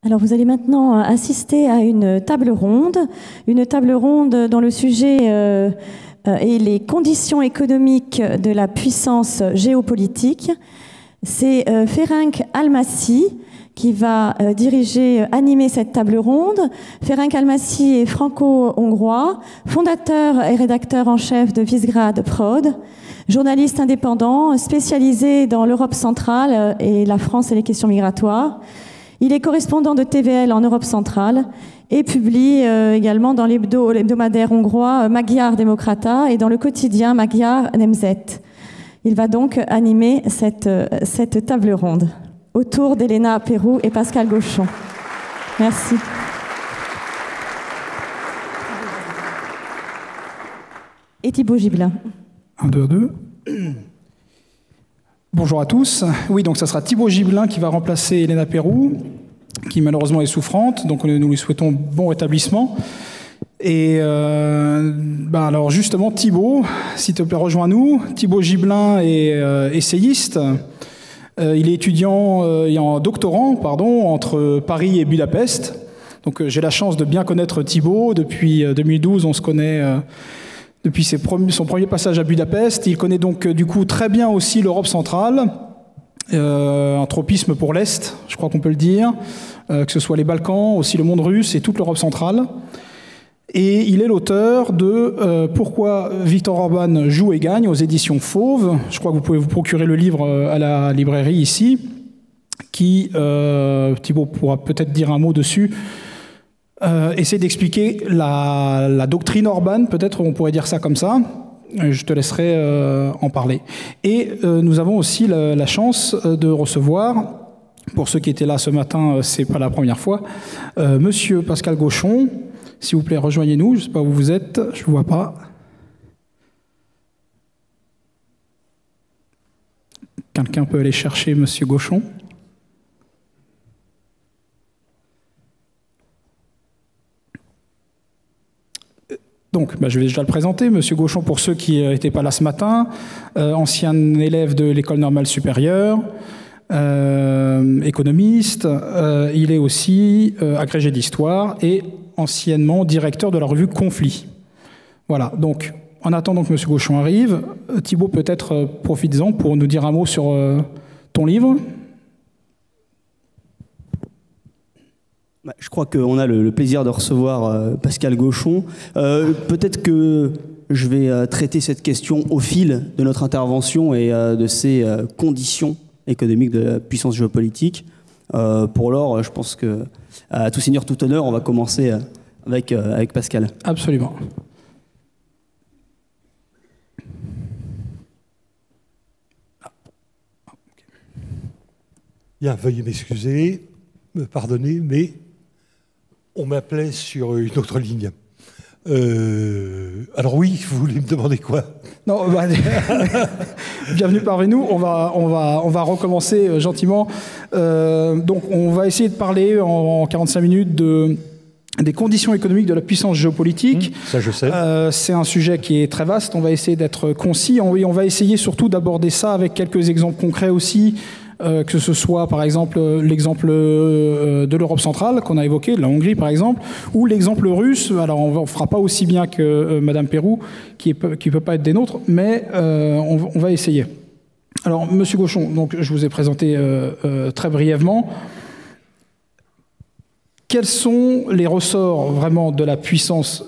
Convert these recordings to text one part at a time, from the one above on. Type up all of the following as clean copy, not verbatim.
Alors vous allez maintenant assister à une table ronde dont le sujet est les conditions économiques de la puissance géopolitique. C'est Ferenc Almasi qui va animer cette table ronde. Ferenc Almasi est franco-hongrois, fondateur et rédacteur en chef de Visegrad Prod, journaliste indépendant spécialisé dans l'Europe centrale et la France et les questions migratoires. Il est correspondant de TVL en Europe centrale et publie également dans l'hebdomadaire hongrois Magyar Demokrata et dans le quotidien Magyar Nemzet. Il va donc animer cette table ronde autour d'Elena Perrou et Pascal Gauchon. Merci. Et Thibaut Gibelin. 1, 2, 2. Bonjour à tous. Oui, donc ça sera Thibaut Gibelin qui va remplacer Elena Perrou, qui malheureusement est souffrante. Donc nous lui souhaitons bon rétablissement. Et alors justement, Thibaut, s'il te plaît, rejoins-nous. Thibaut Gibelin est essayiste. Il est étudiant et en doctorant, entre Paris et Budapest. Donc j'ai la chance de bien connaître Thibaut. Depuis 2012, on se connaît depuis son premier passage à Budapest. Il connaît donc du coup très bien aussi l'Europe centrale, un tropisme pour l'Est, je crois qu'on peut le dire, que ce soit les Balkans, aussi le monde russe et toute l'Europe centrale. Et il est l'auteur de Pourquoi Viktor Orban joue et gagne aux éditions Fauve. Je crois que vous pouvez vous procurer le livre à la librairie ici, qui, Thibaut pourra peut-être dire un mot dessus, essaie d'expliquer la doctrine Orban, peut-être on pourrait dire ça comme ça. Je te laisserai en parler. Et nous avons aussi la chance de recevoir, pour ceux qui étaient là ce matin, c'est pas la première fois, Monsieur Pascal Gauchon. S'il vous plaît, rejoignez-nous. Je ne sais pas où vous êtes, je ne vous vois pas. Quelqu'un peut aller chercher Monsieur Gauchon? Donc, je vais déjà le présenter. Monsieur Gauchon, pour ceux qui n'étaient pas là ce matin, ancien élève de l'École normale supérieure, économiste, il est aussi agrégé d'histoire et anciennement directeur de la revue Conflit. Voilà, donc en attendant que M. Gauchon arrive, Thibaut, peut-être profites-en pour nous dire un mot sur ton livre. Je crois qu'on a le plaisir de recevoir Pascal Gauchon. Peut-être que je vais traiter cette question au fil de notre intervention et de ces conditions économiques de la puissance géopolitique. Pour l'heure, je pense que à tout seigneur, tout honneur, on va commencer avec Pascal. Absolument. Bien, veuillez m'excuser, me pardonner, mais on m'appelait sur une autre ligne. Alors oui, vous voulez me demander quoi? Non, bienvenue parmi nous. On va recommencer gentiment. Donc, on va essayer de parler en 45 minutes des conditions économiques de la puissance géopolitique. Ça, je sais. C'est un sujet qui est très vaste. On va essayer d'être concis. On va essayer surtout d'aborder ça avec quelques exemples concrets aussi. Que ce soit par exemple l'exemple de l'Europe centrale qu'on a évoqué, de la Hongrie par exemple, ou l'exemple russe. Alors on ne fera pas aussi bien que Madame Perrou, qui peut pas être des nôtres, mais on va essayer. Alors Monsieur Gauchon, donc je vous ai présenté très brièvement. Quels sont les ressorts vraiment de la puissance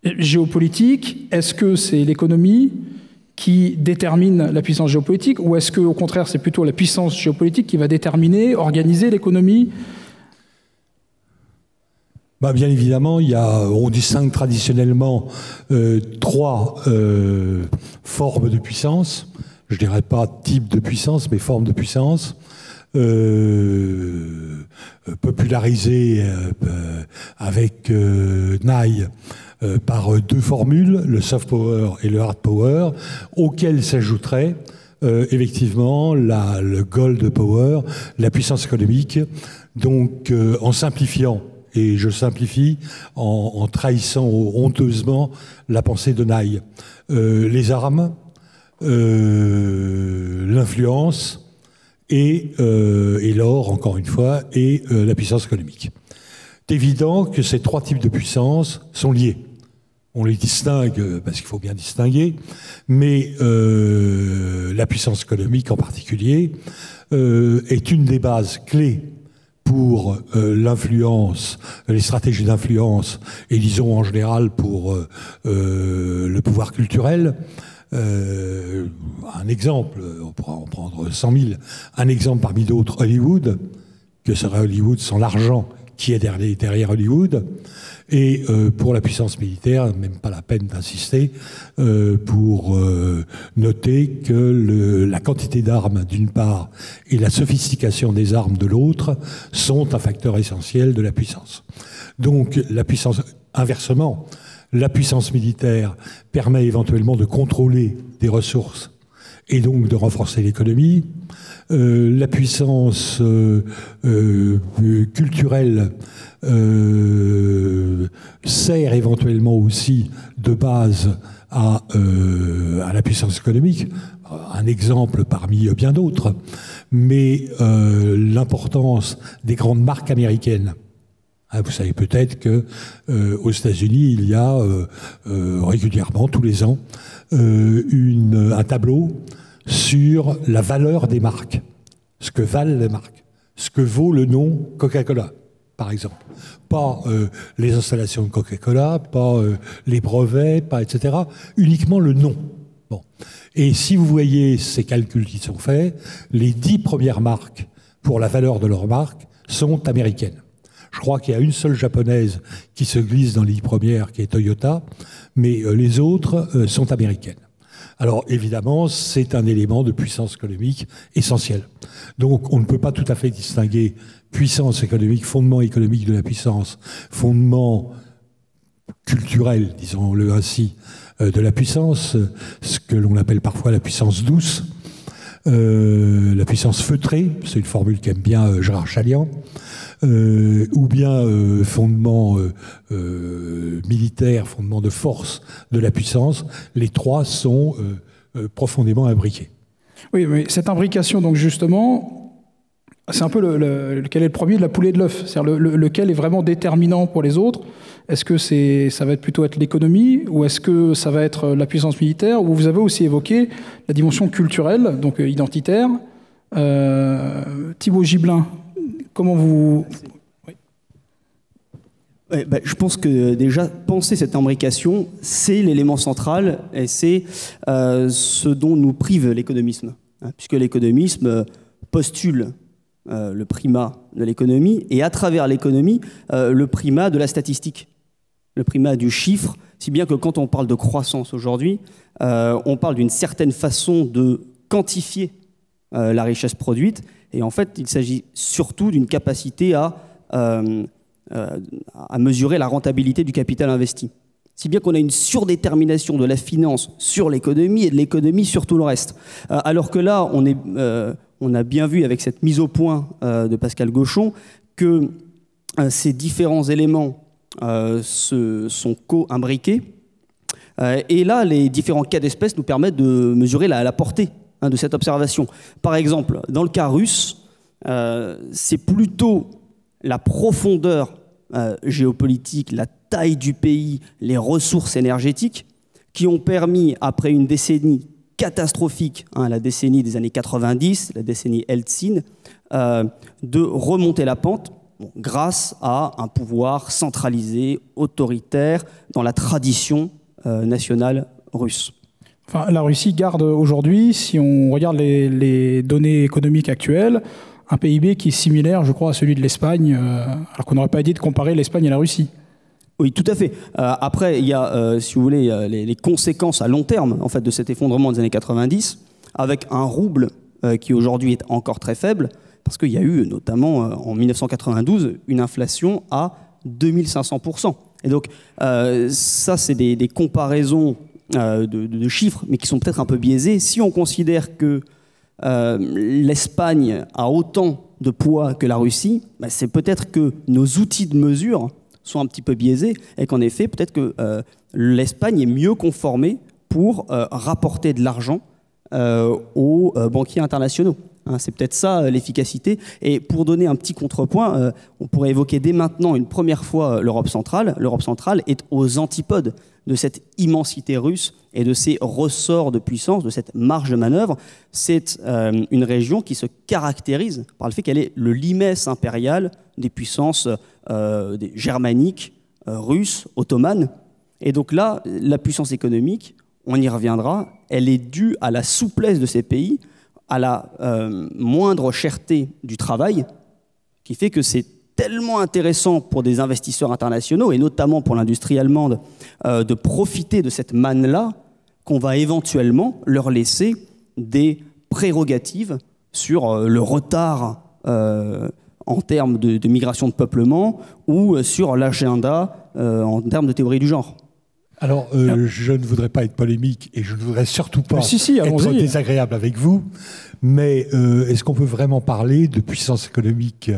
géopolitique? Est-ce que c'est l'économie qui détermine la puissance géopolitique, ou est-ce qu'au contraire, c'est plutôt la puissance géopolitique qui va déterminer, organiser l'économie? Bien évidemment, on distingue traditionnellement trois formes de puissance. Je ne dirais pas type de puissance, mais forme de puissance. Popularisée avec Nye par deux formules, le soft power et le hard power, auxquelles s'ajouterait effectivement le gold power, la puissance économique. Donc en simplifiant, et je simplifie en trahissant honteusement la pensée de Nye, les armes, l'influence et l'or, encore une fois, et la puissance économique. C'est évident que ces trois types de puissance sont liés. On les distingue parce qu'il faut bien distinguer, mais la puissance économique en particulier est une des bases clés pour l'influence, les stratégies d'influence, et disons en général pour le pouvoir culturel. Un exemple, on pourra en prendre 100 000, un exemple parmi d'autres, Hollywood, que serait Hollywood sans l'argent qui est derrière Hollywood, et pour la puissance militaire, même pas la peine d'insister, pour noter que la quantité d'armes d'une part et la sophistication des armes de l'autre sont un facteur essentiel de la puissance. Donc la puissance, inversement, la puissance militaire permet éventuellement de contrôler des ressources et donc de renforcer l'économie. La puissance culturelle sert éventuellement aussi de base à la puissance économique. Un exemple parmi bien d'autres, mais l'importance des grandes marques américaines. Vous savez peut-être que aux États-Unis, il y a régulièrement, tous les ans, un tableau sur la valeur des marques, ce que valent les marques, ce que vaut le nom Coca-Cola, par exemple. Pas les installations de Coca-Cola, pas les brevets, pas etc. Uniquement le nom. Bon. Et si vous voyez ces calculs qui sont faits, les 10 premières marques pour la valeur de leur marque sont américaines. Je crois qu'il y a une seule japonaise qui se glisse dans les 10 premières, qui est Toyota, mais les autres sont américaines. Alors évidemment, c'est un élément de puissance économique essentiel. Donc on ne peut pas tout à fait distinguer puissance économique, fondement économique de la puissance, fondement culturel, disons-le ainsi, de la puissance, ce que l'on appelle parfois la puissance douce, la puissance feutrée, c'est une formule qu'aime bien Gérard Chaliand, ou bien fondement militaire, fondement de force de la puissance. Les trois sont profondément imbriqués. Oui, mais cette imbrication, donc justement, c'est un peu lequel est le premier de la poule et de l'œuf, c'est-à-dire lequel est vraiment déterminant pour les autres. Est-ce que ça va plutôt être l'économie, ou est-ce que ça va être la puissance militaire, ou vous avez aussi évoqué la dimension culturelle, donc identitaire. Thibaut Gibelin, comment vous... Oui. Ouais, je pense que déjà, penser cette imbrication, c'est l'élément central et c'est ce dont nous prive l'économisme. Puisque l'économisme postule le primat de l'économie et à travers l'économie, le primat de la statistique, le primat du chiffre, si bien que quand on parle de croissance aujourd'hui, on parle d'une certaine façon de quantifier la richesse produite. Et en fait, il s'agit surtout d'une capacité à mesurer la rentabilité du capital investi. Si bien qu'on a une surdétermination de la finance sur l'économie et de l'économie sur tout le reste. Alors que là, on a bien vu avec cette mise au point de Pascal Gauchon que ces différents éléments sont co-imbriqués. Et là, les différents cas d'espèce nous permettent de mesurer la portée de cette observation. Par exemple, dans le cas russe, c'est plutôt la profondeur géopolitique, la taille du pays, les ressources énergétiques qui ont permis, après une décennie catastrophique, la décennie des années 90, la décennie Eltsine, de remonter la pente grâce à un pouvoir centralisé, autoritaire, dans la tradition nationale russe. Enfin, la Russie garde aujourd'hui, si on regarde les données économiques actuelles, un PIB qui est similaire, je crois, à celui de l'Espagne, alors qu'on n'aurait pas dit de comparer l'Espagne et la Russie. Oui, tout à fait. Après, il y a, si vous voulez, les conséquences à long terme en fait, de cet effondrement des années 90, avec un rouble qui aujourd'hui est encore très faible, parce qu'il y a eu notamment en 1992 une inflation à 2500%. Et donc, ça, c'est des comparaisons de chiffres, mais qui sont peut-être un peu biaisés. Si on considère que l'Espagne a autant de poids que la Russie, c'est peut-être que nos outils de mesure sont un petit peu biaisés et qu'en effet, peut-être que l'Espagne est mieux conformée pour rapporter de l'argent aux banquiers internationaux. Hein, c'est peut-être ça l'efficacité. Et pour donner un petit contrepoint, on pourrait évoquer dès maintenant une première fois l'Europe centrale. L'Europe centrale est aux antipodes de cette immensité russe et de ces ressorts de puissance, de cette marge de manœuvre. C'est une région qui se caractérise par le fait qu'elle est le limès impérial des puissances des germaniques, russes, ottomanes. Et donc là, la puissance économique, on y reviendra, elle est due à la souplesse de ces pays, à la moindre cherté du travail, qui fait que c'est tellement intéressant pour des investisseurs internationaux, et notamment pour l'industrie allemande, de profiter de cette manne-là, qu'on va éventuellement leur laisser des prérogatives sur le retard en termes de migration de peuplement ou sur l'agenda en termes de théorie du genre. Alors, je ne voudrais pas être polémique et je ne voudrais surtout pas être désagréable avec vous, mais est-ce qu'on peut vraiment parler de puissance économique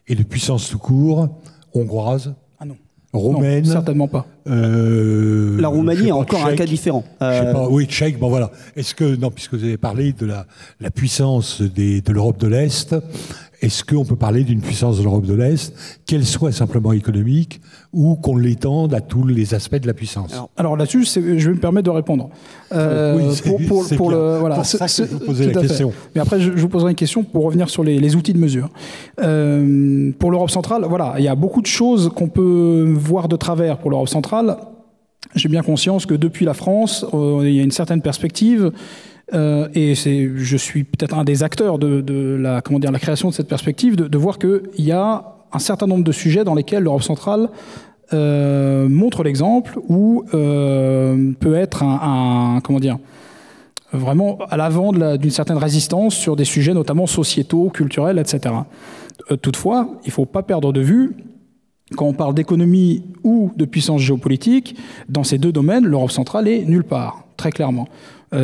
et de puissance tout court hongroise? Ah non. Roumaine? Non, certainement pas. La Roumanie est encore un cas différent. Je sais pas, oui, tchèque, bon voilà. Est-ce que, non, puisque vous avez parlé de la puissance de l'Europe de l'Est, est-ce qu'on peut parler d'une puissance de l'Europe de l'Est, qu'elle soit simplement économique ou qu'on l'étende à tous les aspects de la puissance? Alors là-dessus, je vais me permettre de répondre. Oui, c'est pour ça que je vous posais la question. Mais après, je vous poserai une question pour revenir sur les outils de mesure. Pour l'Europe centrale, voilà, il y a beaucoup de choses qu'on peut voir de travers pour l'Europe centrale. J'ai bien conscience que depuis la France, il y a une certaine perspective. Et je suis peut-être un des acteurs de la création de cette perspective, de voir qu'il y a un certain nombre de sujets dans lesquels l'Europe centrale montre l'exemple ou peut être vraiment à l'avant d'une certaine résistance sur des sujets notamment sociétaux, culturels, etc. Toutefois, il ne faut pas perdre de vue, quand on parle d'économie ou de puissance géopolitique, dans ces deux domaines, l'Europe centrale est nulle part, très clairement.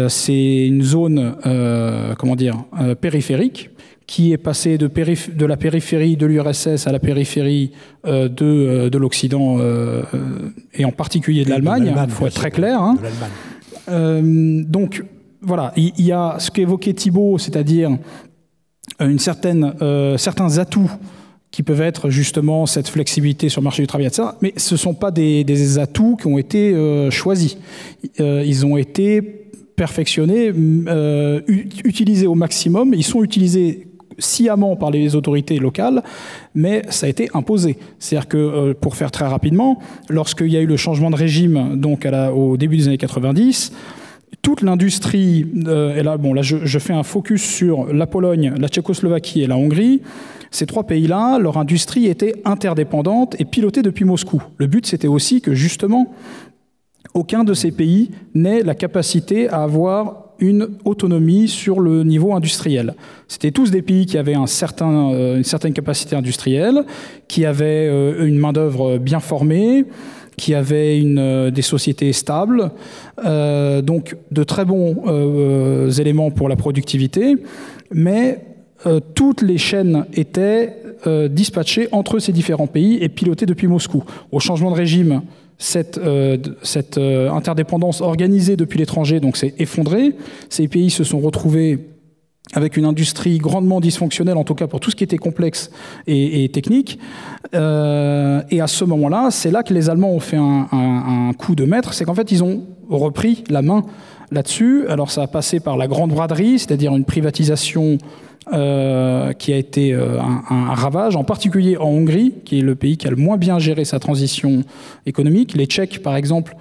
C'est une zone périphérique qui est passée de la périphérie de l'URSS à la périphérie de l'Occident et en particulier de l'Allemagne. Il faut être très clair. Hein. Donc voilà, il y a ce qu'évoquait Thibault, c'est-à-dire certains atouts qui peuvent être justement cette flexibilité sur le marché du travail, etc. Mais ce ne sont pas des atouts qui ont été choisis. Ils ont été perfectionnés, utilisés au maximum. Ils sont utilisés sciemment par les autorités locales, mais ça a été imposé. C'est-à-dire que, pour faire très rapidement, lorsqu'il y a eu le changement de régime, donc au début des années 90, toute l'industrie, et là, je fais un focus sur la Pologne, la Tchécoslovaquie et la Hongrie. Ces trois pays-là, leur industrie était interdépendante et pilotée depuis Moscou. Le but, c'était aussi que, justement, aucun de ces pays n'ait la capacité à avoir une autonomie sur le niveau industriel. C'était tous des pays qui avaient une certaine capacité industrielle, qui avaient une main-d'œuvre bien formée, qui avaient des sociétés stables, donc de très bons éléments pour la productivité, mais toutes les chaînes étaient dispatchées entre ces différents pays et pilotées depuis Moscou. Au changement de régime, cette interdépendance organisée depuis l'étranger donc s'est effondrée. Ces pays se sont retrouvés avec une industrie grandement dysfonctionnelle, en tout cas pour tout ce qui était complexe et technique. Et à ce moment-là, c'est là que les Allemands ont fait un coup de maître, c'est qu'en fait, ils ont repris la main là-dessus. Alors ça a passé par la grande braderie, c'est-à-dire une privatisation qui a été un ravage, en particulier en Hongrie, qui est le pays qui a le moins bien géré sa transition économique. Les Tchèques, par exemple,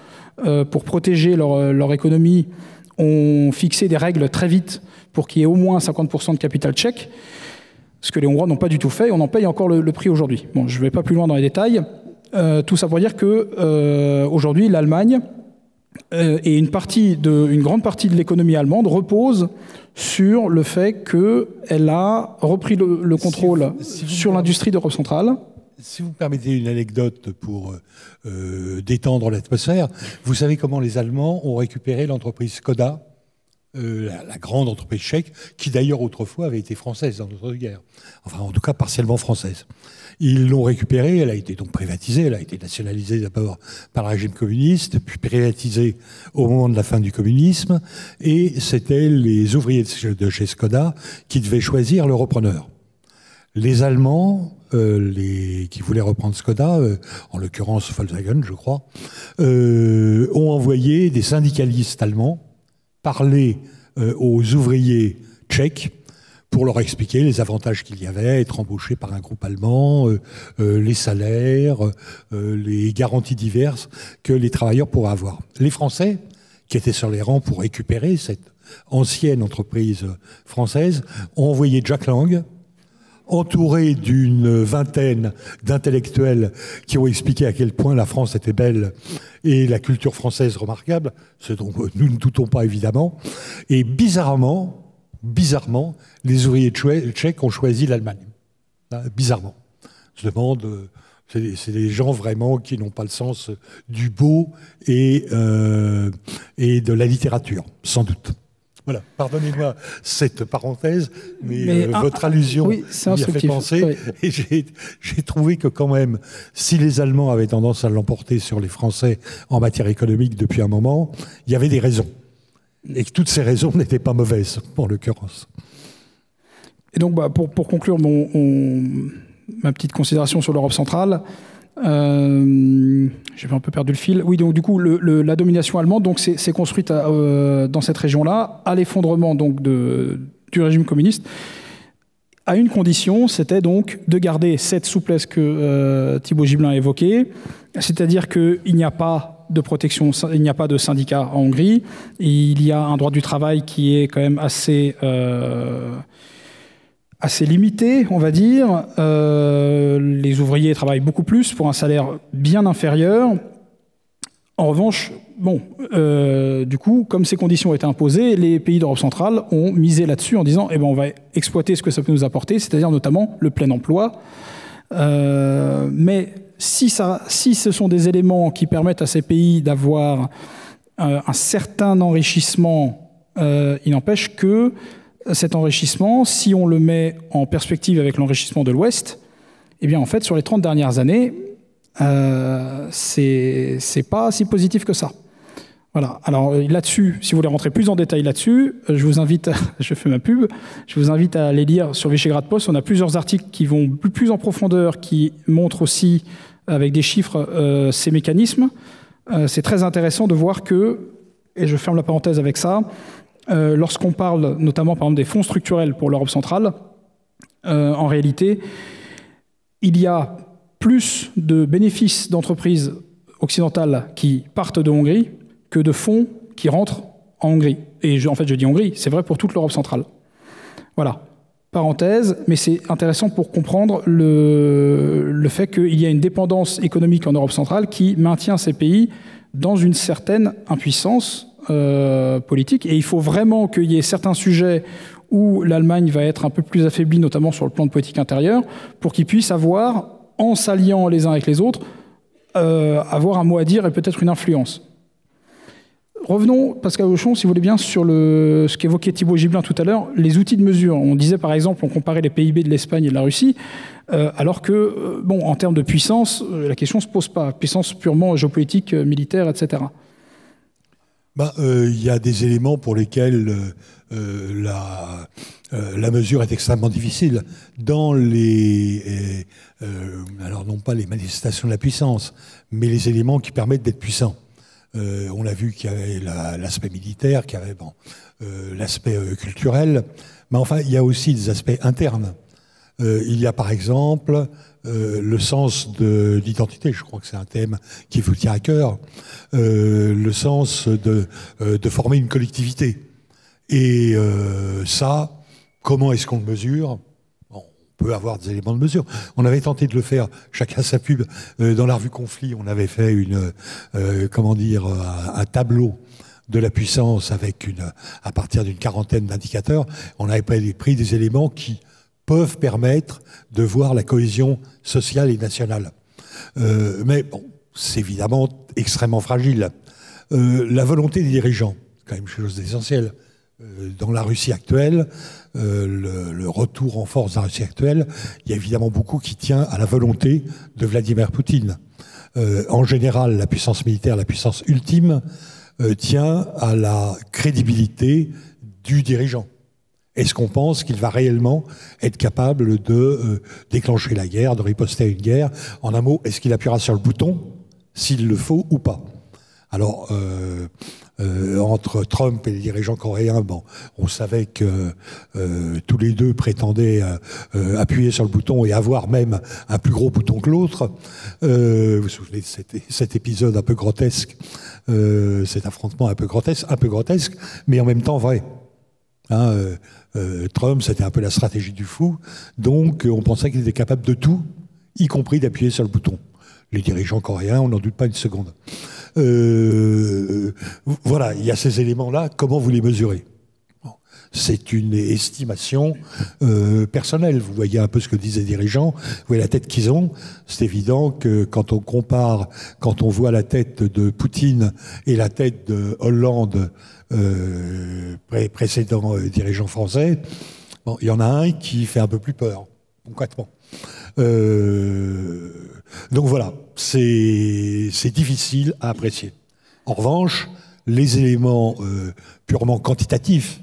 pour protéger leur économie, ont fixé des règles très vite pour qu'il y ait au moins 50% de capital tchèque, ce que les Hongrois n'ont pas du tout fait, et on en paye encore le prix aujourd'hui. Bon, je ne vais pas plus loin dans les détails. Tout ça pour dire qu'aujourd'hui, l'Allemagne et une grande partie de l'économie allemande repose sur le fait qu'elle a repris le contrôle sur l'industrie d'Europe centrale. Si vous me permettez une anecdote pour détendre l'atmosphère, vous savez comment les Allemands ont récupéré l'entreprise Skoda la grande entreprise tchèque, qui d'ailleurs autrefois avait été française dans notre guerre, enfin en tout cas partiellement française. Ils l'ont récupérée, elle a été donc privatisée, elle a été nationalisée d'abord par le régime communiste, puis privatisée au moment de la fin du communisme, et c'était les ouvriers de chez Skoda qui devaient choisir le repreneur. Les Allemands, qui voulaient reprendre Skoda, en l'occurrence Volkswagen, je crois, ont envoyé des syndicalistes allemands parler aux ouvriers tchèques pour leur expliquer les avantages qu'il y avait à être embauché par un groupe allemand, les salaires, les garanties diverses que les travailleurs pourraient avoir. Les Français, qui étaient sur les rangs pour récupérer cette ancienne entreprise française, ont envoyé Jack Lang, entouré d'une vingtaine d'intellectuels qui ont expliqué à quel point la France était belle et la culture française remarquable, ce dont nous ne doutons pas évidemment. Et bizarrement, les ouvriers tchèques ont choisi l'Allemagne. Bizarrement. Je demande, c'est des gens vraiment qui n'ont pas le sens du beau et de la littérature, sans doute. Voilà, pardonnez-moi cette parenthèse, mais votre allusion m'y a fait penser. Oui. Et j'ai trouvé que quand même, si les Allemands avaient tendance à l'emporter sur les Français en matière économique depuis un moment, il y avait des raisons. Et que toutes ces raisons n'étaient pas mauvaises, en l'occurrence. Et donc, pour conclure ma petite considération sur l'Europe centrale, j'ai un peu perdu le fil. Oui, donc du coup, la domination allemande donc, s'est construite dans cette région-là, à l'effondrement donc, du régime communiste, à une condition, c'était donc de garder cette souplesse que Thibaut Gibelin a évoquée, c'est-à-dire qu'il n'y a pas de protection, il n'y a pas de syndicat en Hongrie, il y a un droit du travail qui est quand même assez limité, on va dire. Les ouvriers travaillent beaucoup plus pour un salaire bien inférieur. En revanche, du coup, comme ces conditions étaient imposées, les pays d'Europe centrale ont misé là-dessus en disant on va exploiter ce que ça peut nous apporter, c'est-à-dire notamment le plein emploi. Mais si ce sont des éléments qui permettent à ces pays d'avoir un certain enrichissement, il n'empêche que cet enrichissement, si on le met en perspective avec l'enrichissement de l'Ouest, eh bien en fait, sur les 30 dernières années, c'est pas si positif que ça. Voilà. Alors là-dessus, si vous voulez rentrer plus en détail là-dessus, je vous invite, je fais ma pub, je vous invite à aller lire sur Visegrad Post. On a plusieurs articles qui vont plus en profondeur, qui montrent aussi avec des chiffres ces mécanismes. C'est très intéressant de voir que, et je ferme la parenthèse avec ça, lorsqu'on parle notamment par exemple des fonds structurels pour l'Europe centrale, en réalité, il y a plus de bénéfices d'entreprises occidentales qui partent de Hongrie que de fonds qui rentrent en Hongrie. Et en fait, je dis Hongrie, c'est vrai pour toute l'Europe centrale. Voilà. Parenthèse, mais c'est intéressant pour comprendre le fait qu'il y a une dépendance économique en Europe centrale qui maintient ces pays dans une certaine impuissance politique. Et il faut vraiment qu'il y ait certains sujets où l'Allemagne va être un peu plus affaiblie, notamment sur le plan de politique intérieure, pour qu'ils puissent avoir, en s'alliant les uns avec les autres, avoir un mot à dire et peut-être une influence. Revenons, Pascal Auchon, si vous voulez bien, sur ce qu'évoquait Thibaut Gibelin tout à l'heure, les outils de mesure. On disait par exemple, on comparait les PIB de l'Espagne et de la Russie, alors que, en termes de puissance, la question ne se pose pas. Puissance purement géopolitique, militaire, etc. Il y a des éléments pour lesquels la mesure est extrêmement difficile. Dans alors non pas les manifestations de la puissance, mais les éléments qui permettent d'être puissant. On a vu qu'il y avait l'aspect militaire, qu'il y avait l'aspect culturel, mais enfin, il y a aussi des aspects internes. Il y a par exemple le sens de l'identité, je crois que c'est un thème qui vous tient à cœur, le sens de former une collectivité. Et ça, comment est-ce qu'on le mesure ? On peut avoir des éléments de mesure. On avait tenté de le faire, chacun sa pub, dans la revue Conflit, on avait fait un tableau de la puissance à partir d'une quarantaine d'indicateurs. On avait pris des éléments qui peuvent permettre de voir la cohésion sociale et nationale. Mais c'est évidemment extrêmement fragile. La volonté des dirigeants, c'est quand même une chose d'essentiel. dans la Russie actuelle, le retour en force de la Russie actuelle, il y a évidemment beaucoup qui tient à la volonté de Vladimir Poutine. En général, la puissance militaire, la puissance ultime, tient à la crédibilité du dirigeant. Est-ce qu'on pense qu'il va réellement être capable de déclencher la guerre, de riposter à une guerre? En un mot, est-ce qu'il appuiera sur le bouton s'il le faut ou pas? Alors, entre Trump et les dirigeants coréens, bon, on savait que tous les deux prétendaient appuyer sur le bouton et avoir même un plus gros bouton que l'autre. Vous vous souvenez de cet épisode un peu grotesque, cet affrontement un peu grotesque, mais en même temps vrai. Trump, c'était un peu la stratégie du fou, donc on pensait qu'il était capable de tout, y compris d'appuyer sur le bouton. Les dirigeants coréens, on n'en doute pas une seconde. Voilà, il y a ces éléments-là, comment vous les mesurez? C'est une estimation personnelle. Vous voyez un peu ce que disent les dirigeants, vous voyez la tête qu'ils ont. C'est évident que quand on compare, quand on voit la tête de Poutine et la tête de Hollande, précédent dirigeant français, bon, il y en a un qui fait un peu plus peur, concrètement. Donc voilà, c'est difficile à apprécier. En revanche, les éléments purement quantitatifs,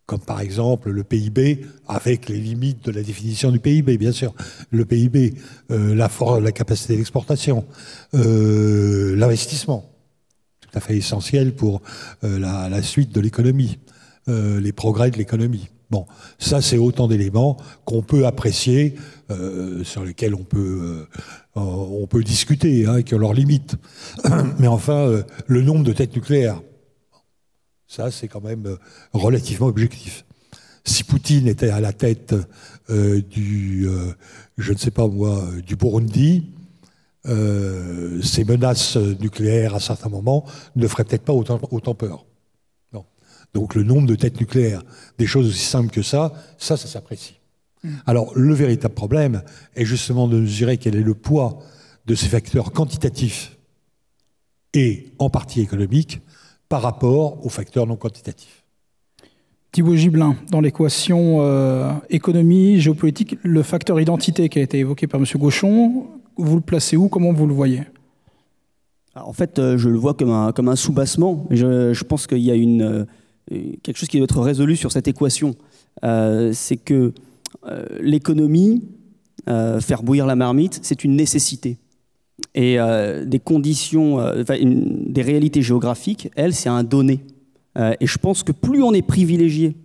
comme par exemple le PIB, avec les limites de la définition du PIB, bien sûr. Le PIB, la capacité d'exportation, l'investissement, tout à fait essentiel pour la suite de l'économie, les progrès de l'économie. Bon, ça c'est autant d'éléments qu'on peut apprécier, sur lesquels on peut discuter, hein, qui ont leurs limites. Mais enfin, le nombre de têtes nucléaires, ça, c'est quand même relativement objectif. Si Poutine était à la tête du Burundi, ces menaces nucléaires à certains moments ne feraient peut-être pas autant peur. Non. Donc le nombre de têtes nucléaires, des choses aussi simples que ça s'apprécie. Alors le véritable problème est justement de mesurer quel est le poids de ces facteurs quantitatifs et en partie économiques par rapport aux facteurs non quantitatifs. Thibaut Gibelin, dans l'équation économie, géopolitique, le facteur identité qui a été évoqué par M. Gauchon, vous le placez où? Comment vous le voyez? En fait, je le vois comme un soubassement. Je pense qu'il y a quelque chose qui doit être résolu sur cette équation. C'est que l'économie, faire bouillir la marmite, c'est une nécessité. Et des conditions, des réalités géographiques, elles, c'est un donné. Et je pense que plus on est privilégié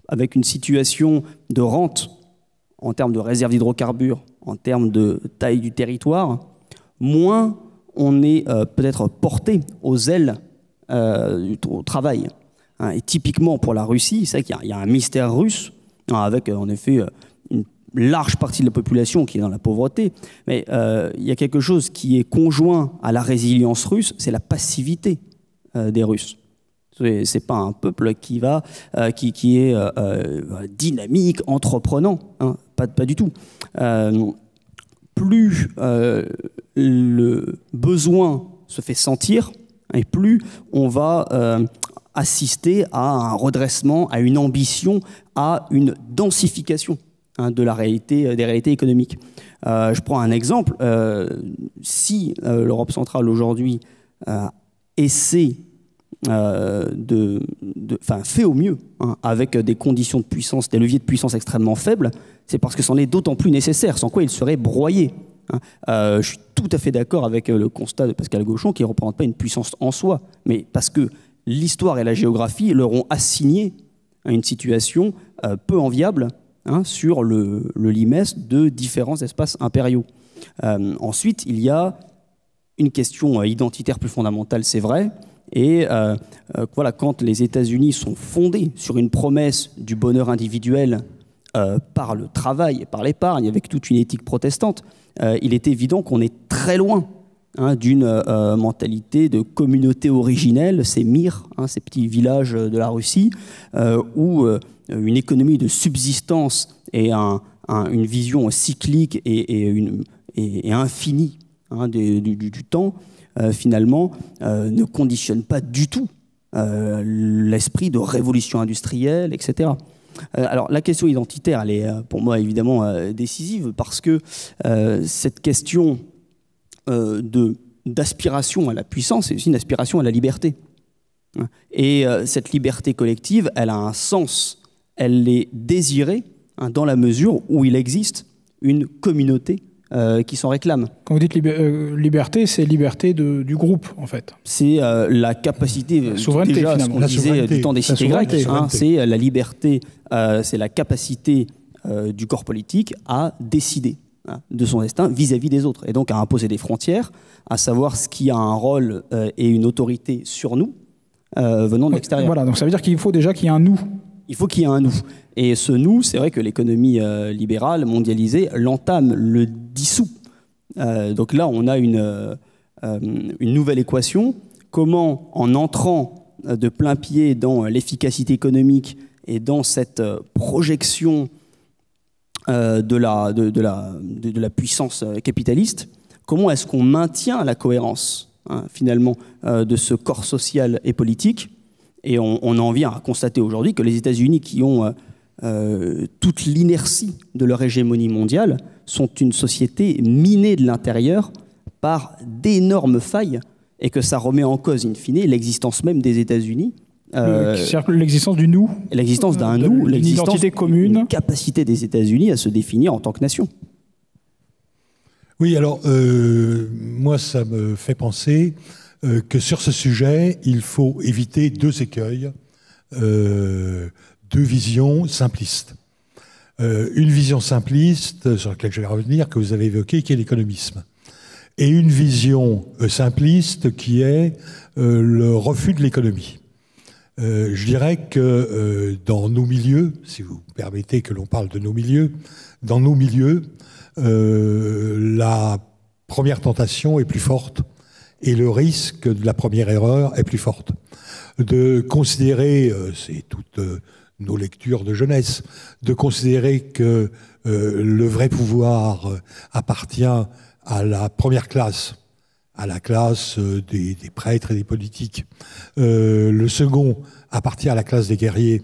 avec une situation de rente en termes de réserve d'hydrocarbures, en termes de taille du territoire, moins on est peut-être porté aux ailes au travail. Et typiquement pour la Russie, c'est vrai qu'il y a un mystère russe, avec en effet une large partie de la population qui est dans la pauvreté, mais il y a quelque chose qui est conjoint à la résilience russe, c'est la passivité des Russes. C'est pas un peuple qui est dynamique, entreprenant, hein, pas du tout. Plus le besoin se fait sentir, et plus on va assister à un redressement, à une ambition, à une densification des réalités économiques. Je prends un exemple. Si l'Europe centrale aujourd'hui essaie fait au mieux, hein, avec des conditions de puissance, des leviers de puissance extrêmement faibles, c'est parce que c'en est d'autant plus nécessaire, sans quoi il serait broyé. Je suis tout à fait d'accord avec le constat de Pascal Gauchon qui ne représente pas une puissance en soi, mais parce que l'histoire et la géographie leur ont assigné une situation peu enviable, hein, sur le limestre de différents espaces impériaux. Ensuite, il y a une question identitaire plus fondamentale, c'est vrai. Et voilà, quand les États-Unis sont fondés sur une promesse du bonheur individuel par le travail et par l'épargne, avec toute une éthique protestante, il est évident qu'on est très loin, hein, d'une mentalité de communauté originelle, ces mirs, hein, ces petits villages de la Russie, où une économie de subsistance et une vision cyclique et infinie, hein, du temps, finalement, ne conditionne pas du tout l'esprit de révolution industrielle, etc. Alors la question identitaire, elle est pour moi évidemment décisive parce que cette question d'aspiration à la puissance, c'est aussi une aspiration à la liberté. Et cette liberté collective, elle a un sens, elle est désirée dans la mesure où il existe une communauté qui s'en réclame. Quand vous dites liberté, c'est liberté du groupe, en fait. C'est la capacité, souveraineté, déjà, finalement. Ce qu'on disait du temps des cités grecques, c'est la liberté, c'est la capacité du corps politique à décider de son destin vis-à-vis des autres, et donc à imposer des frontières, à savoir ce qui a un rôle et une autorité sur nous, venant de l'extérieur. Voilà, donc ça veut dire qu'il faut déjà qu'il y ait un nous. Il faut qu'il y ait un nous. Et ce nous, c'est vrai que l'économie libérale, mondialisée, l'entame, le dissout. Donc là, on a une nouvelle équation. Comment, en entrant de plein pied dans l'efficacité économique et dans cette projection de la puissance capitaliste, comment est-ce qu'on maintient la cohérence, finalement, de ce corps social et politique? Et on en vient à constater aujourd'hui que les États-Unis, qui ont toute l'inertie de leur hégémonie mondiale, sont une société minée de l'intérieur par d'énormes failles, et que ça remet en cause, in fine, l'existence même des États-Unis. L'existence du nous. L'existence d'un nous, l'existence d'une capacité des États-Unis à se définir en tant que nation. Oui, alors, moi, ça me fait penser que sur ce sujet, il faut éviter deux écueils, deux visions simplistes. Une vision simpliste, sur laquelle je vais revenir, que vous avez évoquée, qui est l'économisme. Et une vision simpliste qui est le refus de l'économie. Je dirais que dans nos milieux, si vous permettez que l'on parle de nos milieux, dans nos milieux, la première tentation est plus forte et le risque de la première erreur est plus forte. De considérer, c'est toutes nos lectures de jeunesse, de considérer que le vrai pouvoir appartient à la première classe, à la classe des prêtres et des politiques. Le second appartient à la classe des guerriers,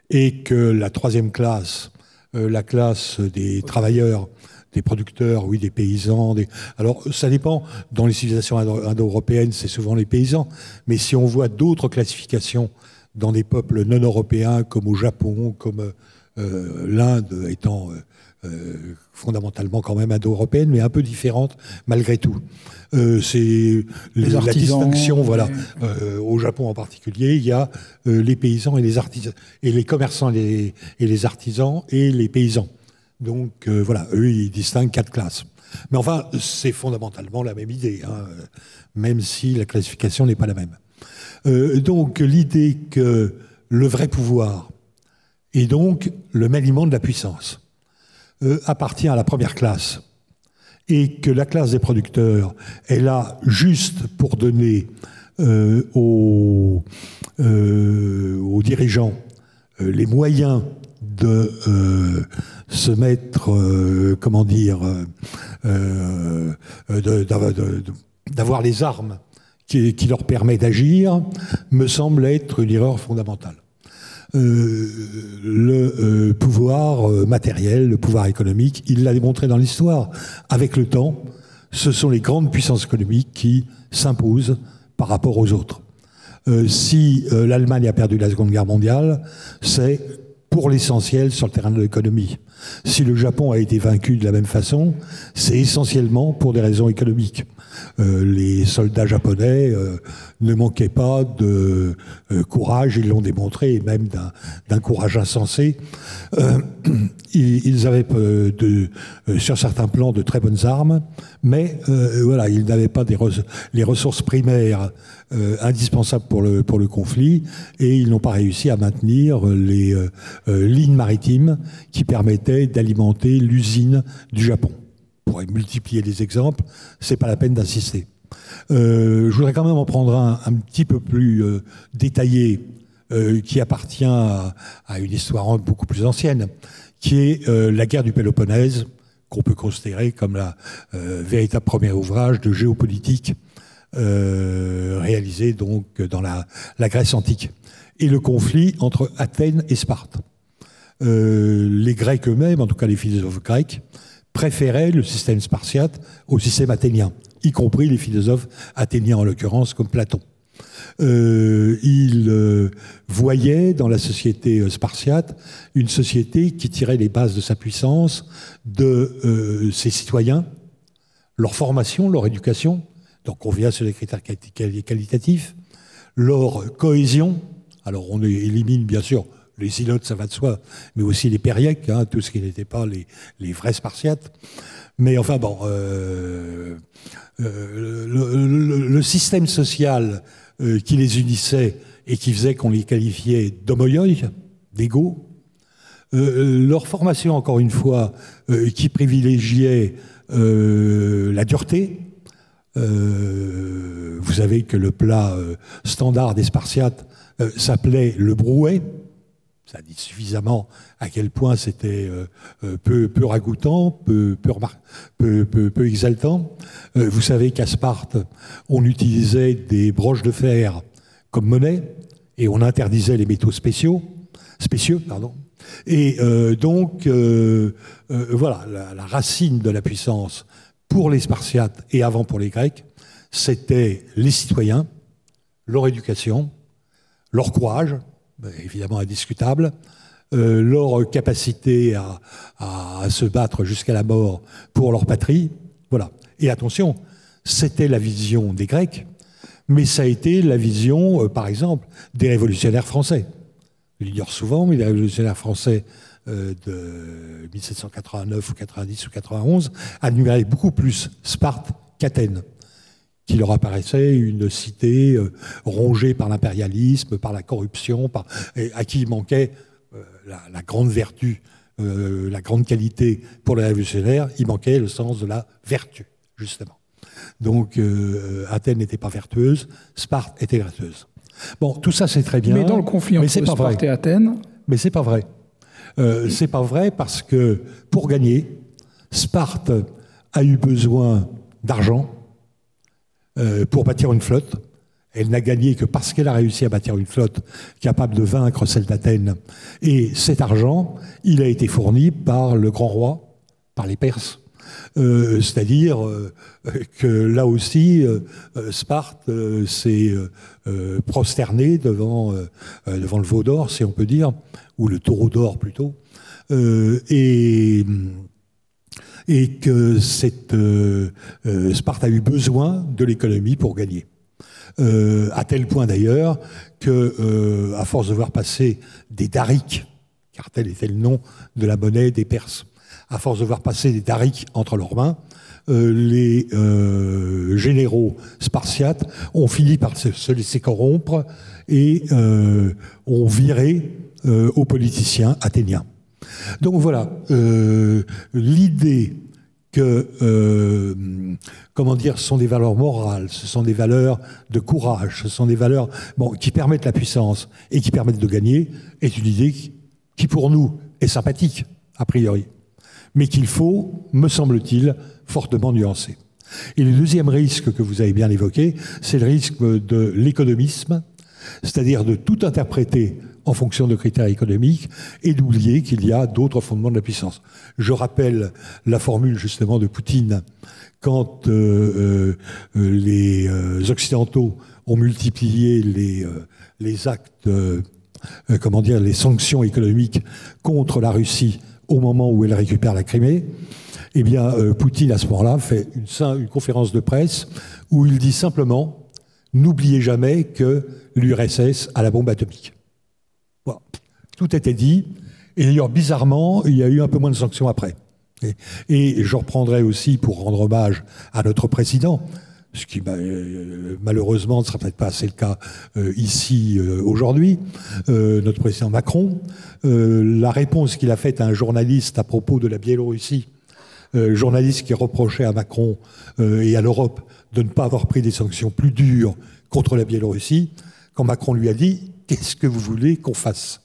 et que la troisième classe, la classe des travailleurs, des producteurs, oui, des paysans. Alors, ça dépend. Dans les civilisations indo-européennes, c'est souvent les paysans. Mais si on voit d'autres classifications dans des peuples non européens, comme au Japon, comme l'Inde étant fondamentalement quand même indo-européenne, mais un peu différente malgré tout. C'est la distinction, voilà. Au Japon en particulier, il y a les paysans et les artisans, et les commerçants et les artisans et les paysans. Donc voilà, eux, ils distinguent 4 classes. Mais enfin, c'est fondamentalement la même idée, hein, même si la classification n'est pas la même. Donc l'idée que le vrai pouvoir et donc le maniement de la puissance appartient à la première classe, et que la classe des producteurs est là juste pour donner aux dirigeants les moyens de se mettre, d'avoir les armes qui leur permet d'agir, me semble être une erreur fondamentale. Le pouvoir matériel, le pouvoir économique, il l'a démontré dans l'histoire. Avec le temps, ce sont les grandes puissances économiques qui s'imposent par rapport aux autres. Si l'Allemagne a perdu la Seconde Guerre mondiale, c'est pour l'essentiel sur le terrain de l'économie. Si le Japon a été vaincu de la même façon, c'est essentiellement pour des raisons économiques. Les soldats japonais ne manquaient pas de courage, ils l'ont démontré, et même d'un courage insensé. Ils avaient sur certains plans de très bonnes armes, mais voilà, ils n'avaient pas les ressources primaires indispensables pour le conflit, et ils n'ont pas réussi à maintenir les lignes maritimes qui permettaient d'alimenter l'usine du Japon. On pourrait multiplier les exemples, c'est pas la peine d'insister. Je voudrais quand même en prendre un petit peu plus détaillé, qui appartient à une histoire beaucoup plus ancienne, qui est la guerre du Péloponnèse, qu'on peut considérer comme la véritable premier ouvrage de géopolitique réalisé donc dans la Grèce antique. Et le conflit entre Athènes et Sparte. Les Grecs eux-mêmes, en tout cas les philosophes grecs, préféraient le système spartiate au système athénien, y compris les philosophes athéniens en l'occurrence, comme Platon. Ils voyaient dans la société spartiate une société qui tirait les bases de sa puissance de ses citoyens, leur formation, leur éducation, donc on vient sur les critères qualitatifs, leur cohésion. Alors on élimine bien sûr les Ilotes, ça va de soi, mais aussi les Périèques, hein, tout ce qui n'était pas les vrais Spartiates. Mais enfin bon, le système social qui les unissait et qui faisait qu'on les qualifiait d'homoioi, d'égaux, leur formation, encore une fois, qui privilégiait la dureté. Vous savez que le plat standard des Spartiates s'appelait le brouet. Ça dit suffisamment à quel point c'était peu ragoûtant, peu exaltant. Vous savez qu'à Sparte, on utilisait des broches de fer comme monnaie et on interdisait les métaux spécieux. Et donc, voilà, la racine de la puissance pour les Spartiates et avant pour les Grecs, c'était les citoyens, leur éducation, leur courage, évidemment indiscutable, leur capacité à se battre jusqu'à la mort pour leur patrie. Voilà. Et attention, c'était la vision des Grecs, mais ça a été la vision, par exemple, des révolutionnaires français. Je l'ignore souvent, mais les révolutionnaires français de 1789 ou 90 ou 91 admiraient beaucoup plus Sparte qu'Athènes, qui leur apparaissait une cité rongée par l'impérialisme, par la corruption, à qui il manquait la grande vertu, la grande qualité pour les révolutionnaires, il manquait le sens de la vertu, justement. Donc Athènes n'était pas vertueuse, Sparte était vertueuse. Bon, tout ça c'est très bien. Mais dans le conflit entre Sparte et Athènes... Mais c'est pas vrai. C'est pas vrai parce que pour gagner, Sparte a eu besoin d'argent pour bâtir une flotte. Elle n'a gagné que parce qu'elle a réussi à bâtir une flotte capable de vaincre celle d'Athènes. Et cet argent, il a été fourni par le grand roi, par les Perses. C'est-à-dire que là aussi, Sparte s'est prosterné devant le veau d'or, si on peut dire, ou le taureau d'or plutôt, et que Sparte a eu besoin de l'économie pour gagner. À tel point d'ailleurs que, à force de voir passer des dariques, car tel était le nom de la monnaie des Perses, à force de voir passer des dariques entre leurs mains, les généraux spartiates ont fini par se laisser corrompre et ont viré aux politiciens athéniens. Donc voilà, l'idée que, comment dire, ce sont des valeurs morales, ce sont des valeurs de courage, ce sont des valeurs qui permettent la puissance et qui permettent de gagner, est une idée qui pour nous est sympathique, a priori, mais qu'il faut, me semble-t-il, fortement nuancer. Et le deuxième risque que vous avez bien évoqué, c'est le risque de l'économisme, c'est-à-dire de tout interpréter en fonction de critères économiques et d'oublier qu'il y a d'autres fondements de la puissance. Je rappelle la formule justement de Poutine quand les Occidentaux ont multiplié les actes, comment dire, les sanctions économiques contre la Russie au moment où elle récupère la Crimée. Eh bien, Poutine, à ce moment-là, fait une conférence de presse où il dit simplement « N'oubliez jamais que l'URSS a la bombe atomique ». Voilà. Tout était dit. Et d'ailleurs, bizarrement, il y a eu un peu moins de sanctions après. Et je reprendrai aussi, pour rendre hommage à notre président, ce qui malheureusement ne sera peut-être pas assez le cas ici aujourd'hui, notre président Macron, la réponse qu'il a faite à un journaliste à propos de la Biélorussie, journaliste qui reprochait à Macron et à l'Europe de ne pas avoir pris des sanctions plus dures contre la Biélorussie, quand Macron lui a dit « Qu'est-ce que vous voulez qu'on fasse ?»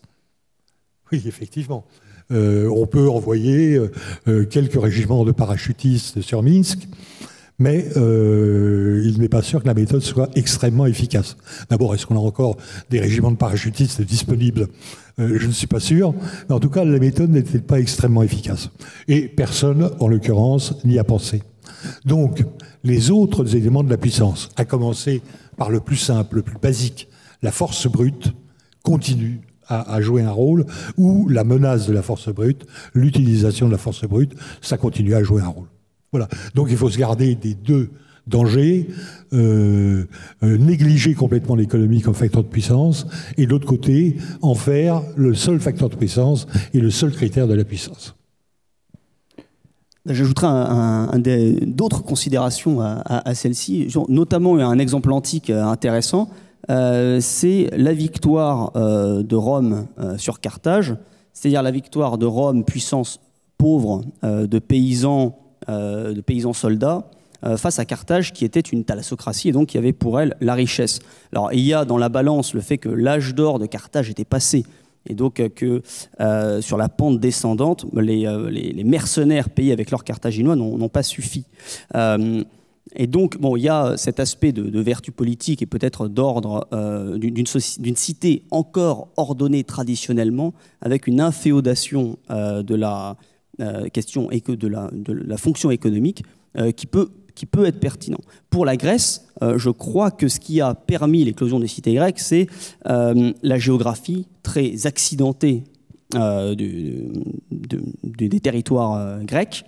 Oui, effectivement. On peut envoyer quelques régiments de parachutistes sur Minsk, Mais il n'est pas sûr que la méthode soit extrêmement efficace. D'abord, est-ce qu'on a encore des régiments de parachutistes disponibles? Je ne suis pas sûr. Mais en tout cas, la méthode n'était pas extrêmement efficace. Et personne, en l'occurrence, n'y a pensé. Donc, les autres éléments de la puissance, à commencer par le plus simple, le plus basique, la force brute, continuent à jouer un rôle, ou la menace de la force brute, l'utilisation de la force brute, ça continue à jouer un rôle. Voilà. Donc il faut se garder des deux dangers, négliger complètement l'économie comme facteur de puissance, et de l'autre côté, en faire le seul facteur de puissance et le seul critère de la puissance. J'ajouterai d'autres considérations à celle-ci, notamment un exemple antique intéressant, c'est la victoire de Rome sur Carthage, c'est-à-dire la victoire de Rome, puissance pauvre de paysans soldats, face à Carthage qui était une thalassocratie et donc qui avait pour elle la richesse. Alors il y a dans la balance le fait que l'âge d'or de Carthage était passé et donc que sur la pente descendante, les mercenaires payés avec l'or carthaginois n'ont pas suffi. Et donc, bon, il y a cet aspect de vertu politique et peut-être d'ordre d'une cité encore ordonnée traditionnellement, avec une inféodation de la question de la fonction économique qui peut être pertinent. Pour la Grèce, je crois que ce qui a permis l'éclosion des cités grecques, c'est la géographie très accidentée des territoires grecs,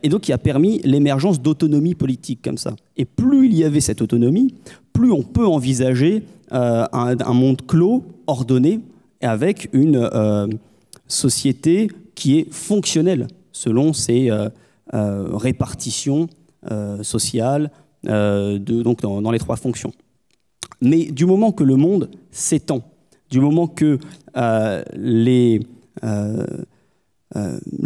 et donc qui a permis l'émergence d'autonomie politique comme ça. Et plus il y avait cette autonomie, plus on peut envisager un monde clos, ordonné, avec une société qui est fonctionnelle selon ses répartitions sociales donc dans les trois fonctions. Mais du moment que le monde s'étend, du moment que le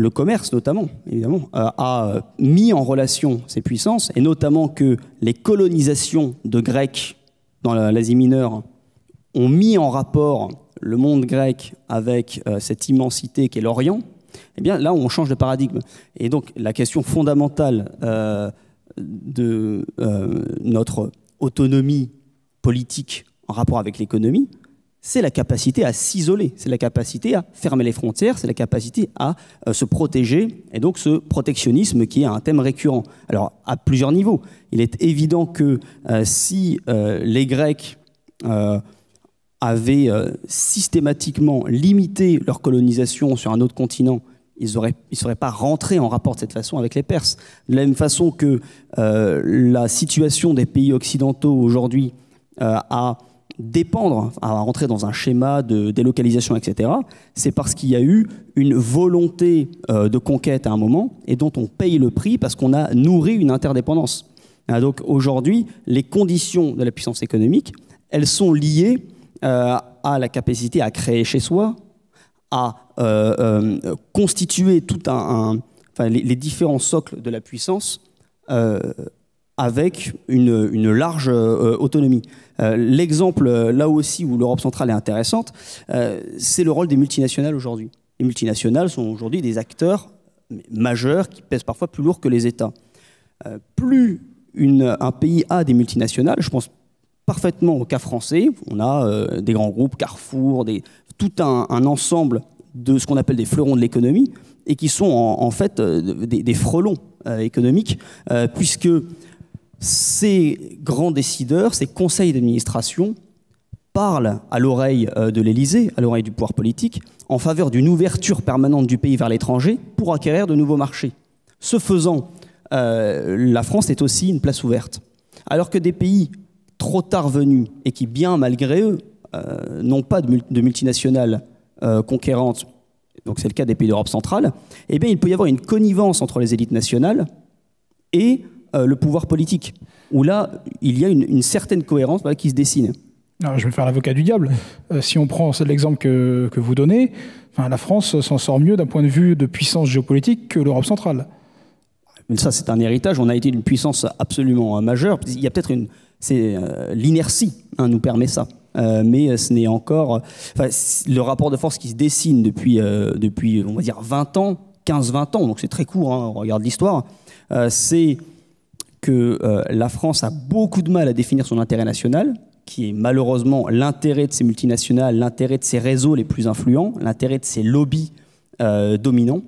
commerce, notamment, évidemment, a mis en relation ces puissances, et notamment que les colonisations de Grecs dans l'Asie mineure ont mis en rapport le monde grec avec cette immensité qu'est l'Orient, eh bien là, on change de paradigme. Et donc, la question fondamentale de notre autonomie politique en rapport avec l'économie, c'est la capacité à s'isoler, c'est la capacité à fermer les frontières, c'est la capacité à se protéger, et donc ce protectionnisme qui est un thème récurrent. Alors, à plusieurs niveaux. Il est évident que si les Grecs avaient systématiquement limité leur colonisation sur un autre continent, ils ne seraient pas rentrés en rapport de cette façon avec les Perses. De la même façon que la situation des pays occidentaux aujourd'hui à rentrer dans un schéma de délocalisation, etc., c'est parce qu'il y a eu une volonté de conquête à un moment et dont on paye le prix parce qu'on a nourri une interdépendance. Donc aujourd'hui, les conditions de la puissance économique, elles sont liées à la capacité à créer chez soi, à constituer les différents socles de la puissance avec une large autonomie. L'exemple, là aussi, où l'Europe centrale est intéressante, c'est le rôle des multinationales aujourd'hui. Les multinationales sont aujourd'hui des acteurs majeurs qui pèsent parfois plus lourd que les États. Plus un pays a des multinationales, je pense parfaitement au cas français, on a des grands groupes, Carrefour, tout un ensemble de ce qu'on appelle des fleurons de l'économie, et qui sont en fait des frelons économiques, puisque ces grands décideurs, ces conseils d'administration parlent à l'oreille de l'Élysée, à l'oreille du pouvoir politique, en faveur d'une ouverture permanente du pays vers l'étranger pour acquérir de nouveaux marchés. Ce faisant, la France est aussi une place ouverte. Alors que des pays trop tard venus et qui, bien malgré eux, n'ont pas de multinationales conquérantes, donc c'est le cas des pays d'Europe centrale, eh bien il peut y avoir une connivence entre les élites nationales et le pouvoir politique, où là, il y a une certaine cohérence qui se dessine. Alors, je vais faire l'avocat du diable. Si on prend l'exemple que vous donnez, la France s'en sort mieux d'un point de vue de puissance géopolitique que l'Europe centrale. Mais ça, c'est un héritage. On a été une puissance absolument majeure. Il y a peut-être l'inertie nous permet ça. Mais ce n'est encore... le rapport de force qui se dessine depuis on va dire, 20 ans, 15-20 ans, donc c'est très court, on regarde l'histoire, c'est que la France a beaucoup de mal à définir son intérêt national, qui est malheureusement l'intérêt de ces multinationales, l'intérêt de ces réseaux les plus influents, l'intérêt de ces lobbies dominants,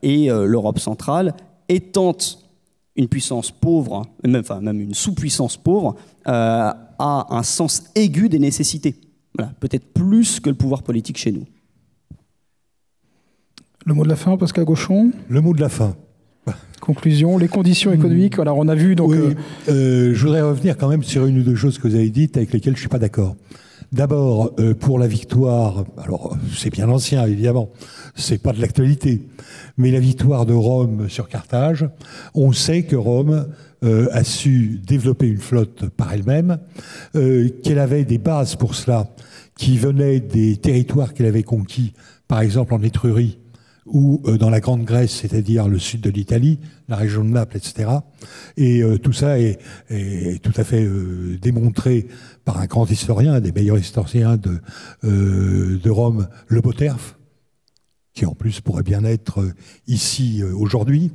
et l'Europe centrale étant une puissance pauvre, même une sous-puissance pauvre, a un sens aigu des nécessités. Voilà, peut-être plus que le pouvoir politique chez nous. Le mot de la fin, Pascal Gauchon. Le mot de la fin. Conclusion, les conditions économiques. Alors on a vu donc. Oui, je voudrais revenir quand même sur une ou deux choses que vous avez dites avec lesquelles je suis pas d'accord. D'abord, pour la victoire, alors c'est bien ancien évidemment, c'est pas de l'actualité, mais la victoire de Rome sur Carthage, on sait que Rome a su développer une flotte par elle-même, qu'elle avait des bases pour cela qui venaient des territoires qu'elle avait conquis, par exemple en Étrurie ou dans la Grande Grèce, c'est-à-dire le sud de l'Italie, la région de Naples, etc. Et tout ça est tout à fait démontré par un grand historien, un des meilleurs historiens de Rome, Le Boterf, qui en plus pourrait bien être ici aujourd'hui,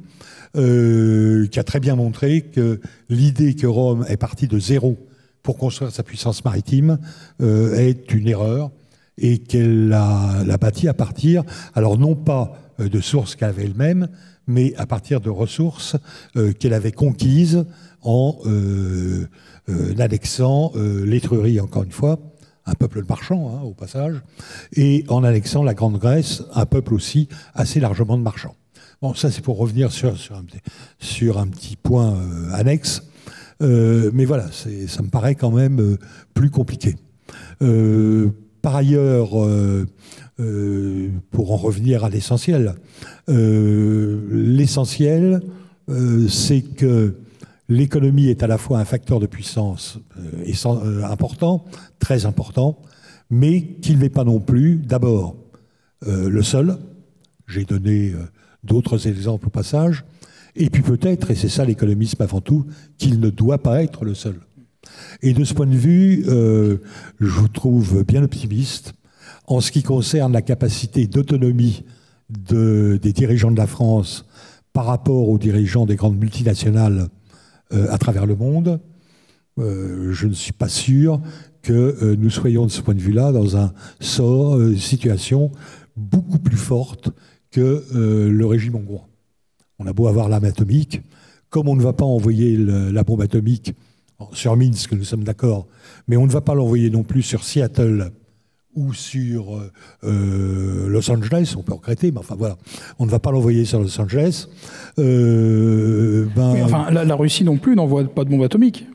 qui a très bien montré que l'idée que Rome est partie de zéro pour construire sa puissance maritime est une erreur, et qu'elle l'a bâti à partir, alors non pas de sources qu'elle avait elle-même, mais à partir de ressources qu'elle avait conquises en annexant l'Étrurie, encore une fois, un peuple marchand, au passage, et en annexant la Grande Grèce, un peuple aussi assez largement de marchands. Bon, ça c'est pour revenir sur un petit point annexe, mais voilà, ça me paraît quand même plus compliqué. Par ailleurs, pour en revenir à l'essentiel, c'est que l'économie est à la fois un facteur de puissance important, très important, mais qu'il n'est pas non plus, d'abord, le seul. J'ai donné d'autres exemples au passage. Et puis peut-être, et c'est ça l'économisme avant tout, qu'il ne doit pas être le seul. Et de ce point de vue, je vous trouve bien optimiste en ce qui concerne la capacité d'autonomie des dirigeants de la France par rapport aux dirigeants des grandes multinationales à travers le monde. Je ne suis pas sûr que nous soyons de ce point de vue-là dans une situation beaucoup plus forte que le régime hongrois. On a beau avoir l'arme atomique, comme on ne va pas envoyer la bombe atomique sur Minsk, nous sommes d'accord, mais on ne va pas l'envoyer non plus sur Seattle ou sur Los Angeles, on peut regretter, mais enfin voilà, on ne va pas l'envoyer sur Los Angeles. Oui, enfin, la Russie non plus n'envoie pas de bombe atomique.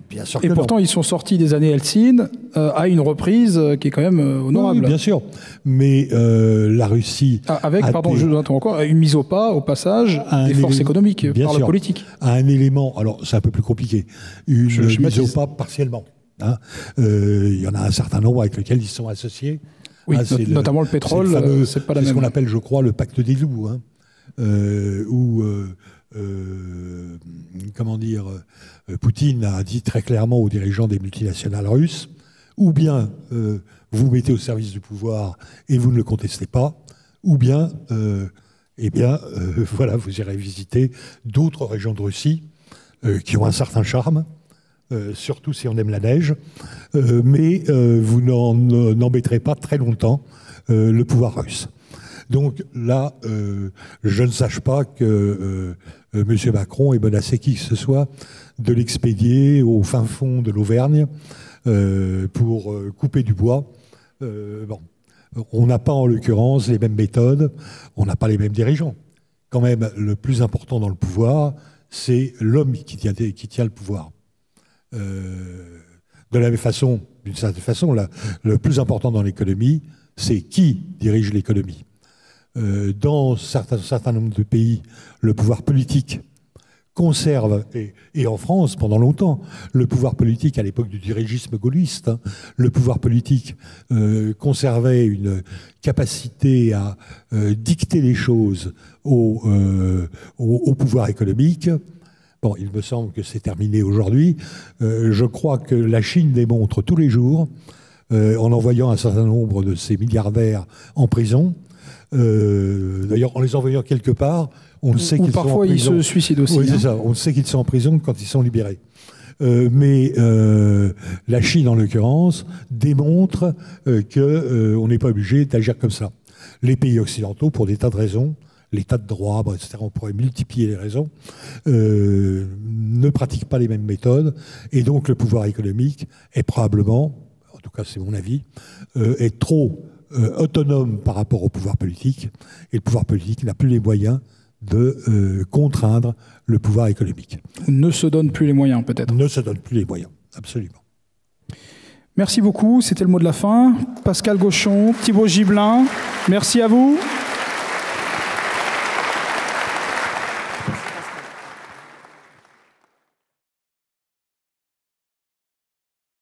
Bien sûr que et pourtant, non. Ils sont sortis des années Helsinki à une reprise qui est quand même honorable. Oui, bien sûr. Mais la Russie... je vous entends encore, une mise au pas, au passage, des forces économiques par la politique. À un élément, alors c'est un peu plus compliqué, une mise au pas partiellement. Il y en a un certain nombre avec lesquels ils sont associés. Oui, notamment le pétrole, c'est pas la même. C'est ce qu'on appelle, je crois, le pacte des loups, où... Poutine a dit très clairement aux dirigeants des multinationales russes, ou bien vous mettez au service du pouvoir et vous ne le contestez pas, ou bien, voilà, vous irez visiter d'autres régions de Russie qui ont un certain charme, surtout si on aime la neige, mais vous n'embêterez pas très longtemps le pouvoir russe. Donc là, je ne sache pas que M. Macron ait menacé qui que ce soit de l'expédier au fin fond de l'Auvergne pour couper du bois. On n'a pas en l'occurrence les mêmes méthodes, on n'a pas les mêmes dirigeants. Quand même, le plus important dans le pouvoir, c'est l'homme qui tient le pouvoir. De la même façon, d'une certaine façon, le plus important dans l'économie, c'est qui dirige l'économie. Dans un certain nombre de pays, le pouvoir politique conserve, et en France pendant longtemps, le pouvoir politique à l'époque du dirigisme gaulliste, le pouvoir politique conservait une capacité à dicter les choses au pouvoir économique. Bon, il me semble que c'est terminé aujourd'hui. Je crois que la Chine démontre tous les jours, en envoyant un certain nombre de ces milliardaires en prison, D'ailleurs, en les envoyant quelque part, on sait qu'ils sont en prison. Parfois, ils se suicident aussi. Oui, c'est ça. On sait qu'ils sont en prison quand ils sont libérés. Mais la Chine, en l'occurrence, démontre qu'on n'est pas obligé d'agir comme ça. Les pays occidentaux, pour des tas de raisons, l'état de droit, etc., on pourrait multiplier les raisons, ne pratiquent pas les mêmes méthodes. Et donc, le pouvoir économique est probablement, en tout cas c'est mon avis, est trop autonome par rapport au pouvoir politique. Et le pouvoir politique n'a plus les moyens de contraindre le pouvoir économique. Ne se donne plus les moyens, peut-être. Ne se donne plus les moyens, absolument. Merci beaucoup, c'était le mot de la fin. Pascal Gauchon, Thibaut Gibelin, merci à vous.